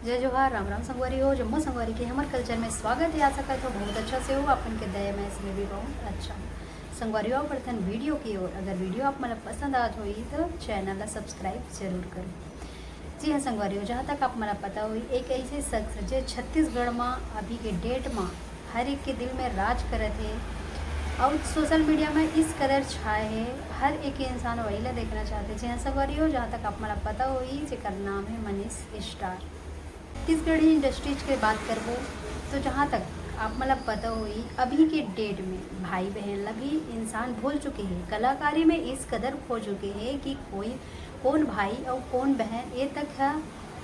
जय जोहार, राम राम संगवारी हो। जम्मू संगवारी के हमारे कल्चर में स्वागत है। आशा करते हो बहुत अच्छा से हो। अपन के दया में इसमें भी बहुत अच्छा संगवारी हो। प्रथम वीडियो की ओर अगर वीडियो आप मतलब पसंद आत हुई तो चैनल ला सब्सक्राइब जरूर करो। जी हाँ संगवारी हो, जहाँ तक आप मतलब पता हुई एक ऐसे शख्स जो छत्तीसगढ़ में अभी के डेट में हर एक के दिल में राज करत है और सोशल मीडिया में इस कदर छाए है, हर एक इंसान वही ला देखना चाहते हैं। जी हाँ संगवारी हो, जहाँ तक आप मतलब पता हुई जिसका नाम है मनीष स्टार। छत्तीसगढ़ी इंडस्ट्रीज की बात करबो तो जहाँ तक आप मतलब पता हुई अभी के डेट में भाई बहन ला भी इंसान भूल चुके हैं। कलाकारी में इस कदर खो चुके हैं कि कोई कौन भाई और कौन बहन ये तक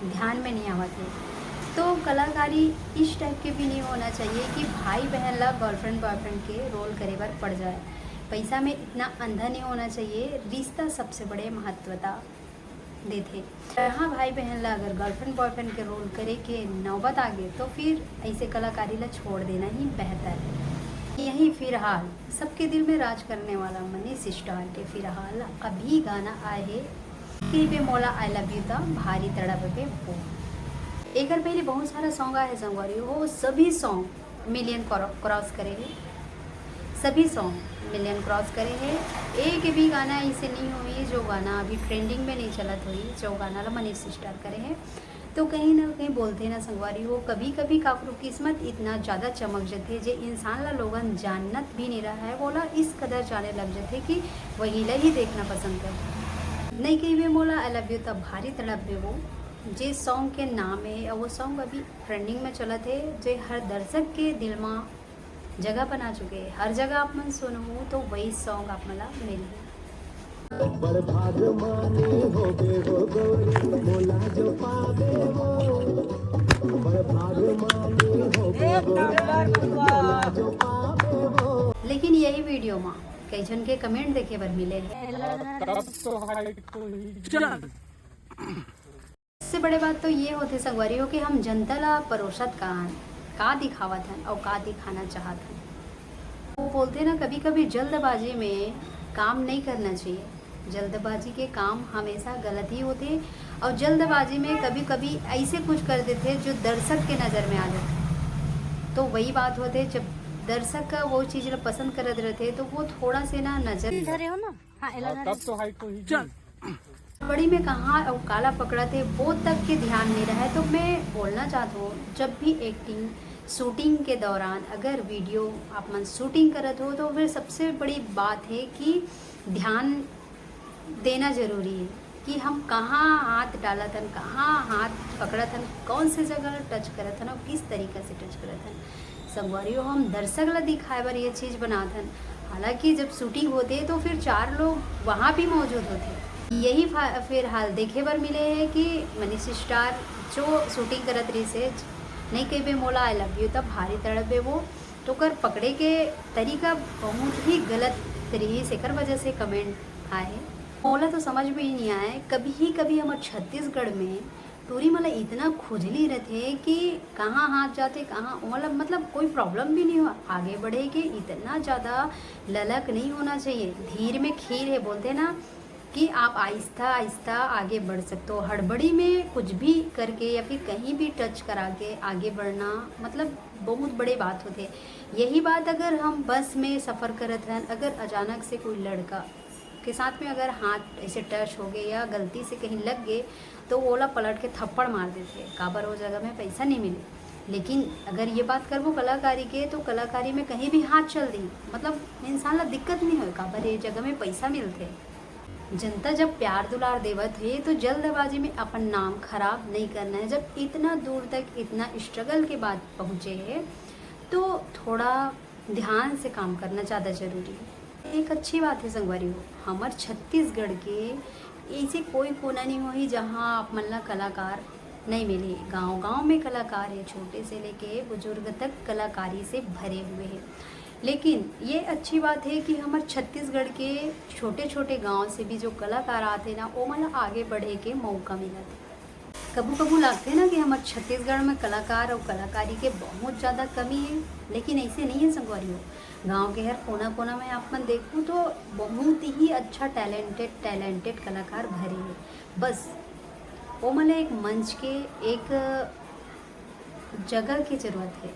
ध्यान में नहीं आवत है। तो कलाकारी इस टाइप के भी नहीं होना चाहिए कि भाई बहन ला गर्लफ्रेंड बॉयफ्रेंड के रोल करे पर पड़ जाए। पैसा में इतना अंधा नहीं होना चाहिए। रिश्ता सबसे बड़े महत्वता देते। हाँ, भाई बहन ला अगर गर्लफ्रेंड बॉयफ्रेंड के रोल करे के नौबत आ गए तो फिर ऐसे कलाकारी ला छोड़ देना ही बेहतर है। यही फिलहाल सबके दिल में राज करने वाला मनीष स्टार के फिलहाल अभी गाना आए है कि पे मौला आई लव यू था भारी तड़प पे वो। एक पहले बहुत सारा सॉन्ग आए संगवारी हो, सभी सॉन्ग मिलियन क्रॉस करे है। सभी सॉन्ग मिलियन क्रॉस करे हैं। एक भी गाना ऐसे नहीं हुई जो गाना अभी ट्रेंडिंग में नहीं चलत हुई जो गाना ला मनीष स्टार करे हैं। तो कहीं ना कहीं बोलते ना संगवारी हो, कभी कभी काकरू किस्मत इतना ज़्यादा चमक जाते जे इंसान ला लोगन जानत भी नहीं रहा है, बोला इस कदर जाने लग जाते कि वही ला ही देखना पसंद कर। नहीं कहीं भी बोला आई लव यू तब भारी तड़प दे वो जे सॉन्ग के नाम है और वो सॉन्ग अभी ट्रेंडिंग में चलत है, जो हर दर्शक के दिल में जगह बना चुके हैं। हर जगह आप मन सुनो तो वही सॉन्ग आप मला मिल लेकिन यही वीडियो में कई जन के कमेंट देखे पर मिले हैं। इससे बड़े बात तो ये होते संगवारी हो कि हम जनता ला परोसत का दिखावत हैं और का दिखाना चाहत हैं। वो बोलते ना कभी कभी जल्दबाजी में काम नहीं करना चाहिए। जल्दबाजी के काम हमेशा गलत ही होते और जल्दबाजी में कभी कभी ऐसे कुछ कर देते जो दर्शक के नज़र में आ जाते। तो वही बात होते जब दर्शक का वो चीज़ पसंद करत रहते तो वो थोड़ा से ना नजर हो ना। हाँ, तो हाइट बड़ी में कहाँ और काला पकड़ा थे वो तक के ध्यान नहीं रहा है। तो मैं बोलना चाहता हूँ जब भी एक्टिंग शूटिंग के दौरान अगर वीडियो आप मन शूटिंग करत हो तो फिर सबसे बड़ी बात है कि ध्यान देना ज़रूरी है कि हम कहाँ हाथ डालत हन, कहाँ हाथ पकड़त हन, कौन से जगह टच करत हन और किस तरीक़ा से टच करत हन। संगवारी हो, हम दर्शक ला दिखाए बार ये चीज़ बनात हन। हालांकि जब शूटिंग होते है तो फिर 4 लोग वहाँ भी मौजूद होते। यही फिर हाल देखे बर मिले है कि मनीष स्टार जो शूटिंग करत रही से नहीं कही बे मोला आई लव यू तब भारी तड़पे वो तो कर पकड़े के तरीका बहुत ही गलत रही से कर वजह से कमेंट आए। मोला तो समझ में ही नहीं आए। कभी हमारे छत्तीसगढ़ में टूरी मतलब इतना खुजली रहते कि कहाँ हाथ जाते कहाँ मतलब कोई प्रॉब्लम भी नहीं हुआ। आगे बढ़े कि इतना ज़्यादा ललक नहीं होना चाहिए। धीर में खीर है बोलते ना कि आप आहिस्ता आहिस्ता आगे बढ़ सकते हो। हड़बड़ी में कुछ भी करके या फिर कहीं भी टच करा के आगे बढ़ना मतलब बहुत बड़े बात होते। यही बात अगर हम बस में सफ़र करत हैं, अगर अचानक से कोई लड़का के साथ में अगर हाथ ऐसे टच हो गए या गलती से कहीं लग गए तो ओला पलट के थप्पड़ मार देते काबर वो जगह में पैसा नहीं मिले। लेकिन अगर ये बात करबो कलाकारी के तो कलाकारी में कहीं भी हाथ चल दी मतलब इंसान ला दिक्कत नहीं हो काबर ये जगह में पैसा मिलते। जनता जब प्यार दुलार देवत है तो जल्दबाजी में अपन नाम खराब नहीं करना है। जब इतना दूर तक इतना स्ट्रगल के बाद पहुँचे हैं तो थोड़ा ध्यान से काम करना ज़्यादा ज़रूरी है। एक अच्छी बात है संगवारी हो, हमारे छत्तीसगढ़ के ऐसे कोई कोना नहीं हुई जहाँ आप मन ला कलाकार नहीं मिले। गांव-गांव में कलाकार है, छोटे से लेके बुजुर्ग तक कलाकारी से भरे हुए हैं। लेकिन ये अच्छी बात है कि हमारे छत्तीसगढ़ के छोटे छोटे गांव से भी जो कलाकार आते ना वो मतलब आगे बढ़े के मौका मिला था। कबू कबू लगते ना कि हमारे छत्तीसगढ़ में कलाकार और कलाकारी के बहुत ज़्यादा कमी है, लेकिन ऐसे नहीं है संगवारी हो। गांव के हर कोना कोना में आप मन देखूँ तो बहुत ही अच्छा टैलेंटेड कलाकार भरे हैं। बस वो मतलब एक मंच के एक जगह की ज़रूरत है,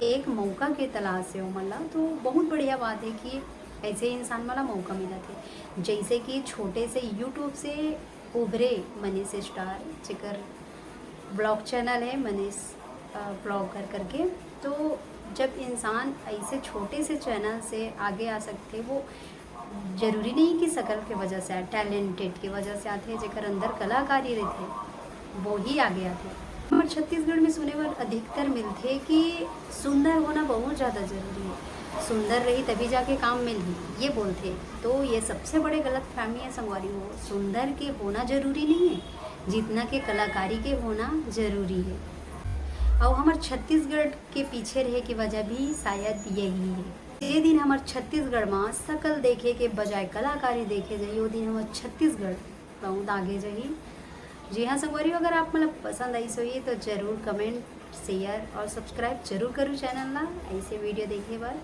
एक मौका के तलाश से हो मला तो बहुत बढ़िया बात है कि ऐसे इंसान मला मौका मिला थे। जैसे कि छोटे से यूट्यूब से उभरे मनीष स्टार, जेकर ब्लॉग चैनल है मनीष ब्लॉगर करके। तो जब इंसान ऐसे छोटे से चैनल से आगे आ सकते, वो ज़रूरी नहीं कि शकल के वजह से आए, टैलेंटेड की वजह से आते हैं, जेकर अंदर कलाकारी रहते वो ही आगे आते। हमारे छत्तीसगढ़ में सुने वाले अधिकतर मिलते कि सुंदर होना बहुत ज़्यादा ज़रूरी है, सुंदर रही तभी जाके काम मिली, ये बोलते। तो ये सबसे बड़े गलत फहमी है संगवारी हो। सुंदर के होना ज़रूरी नहीं है जितना के कलाकारी के होना ज़रूरी है। और हमारे छत्तीसगढ़ के पीछे रहे की वजह भी शायद यही है। ये दिन हमारे छत्तीसगढ़ में शकल देखे के बजाय कलाकारी देखे जाइए, वो दिन हमारे छत्तीसगढ़ बहुत आगे जाइए। जी हाँ संगवारी, अगर आप मतलब पसंद आई सोइए तो ज़रूर कमेंट, शेयर और सब्सक्राइब जरूर करूँ चैनल ला। ऐसे वीडियो देखने बार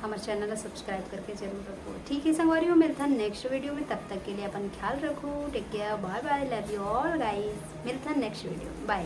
हमारे चैनल ला सब्सक्राइब करके जरूर रखो। ठीक है संगवारी, मिलता है नेक्स्ट वीडियो में। तब तक के लिए अपन ख्याल रखो। Take care, bye bye, love you all guys. मिलता है नेक्स्ट वीडियो, बाय।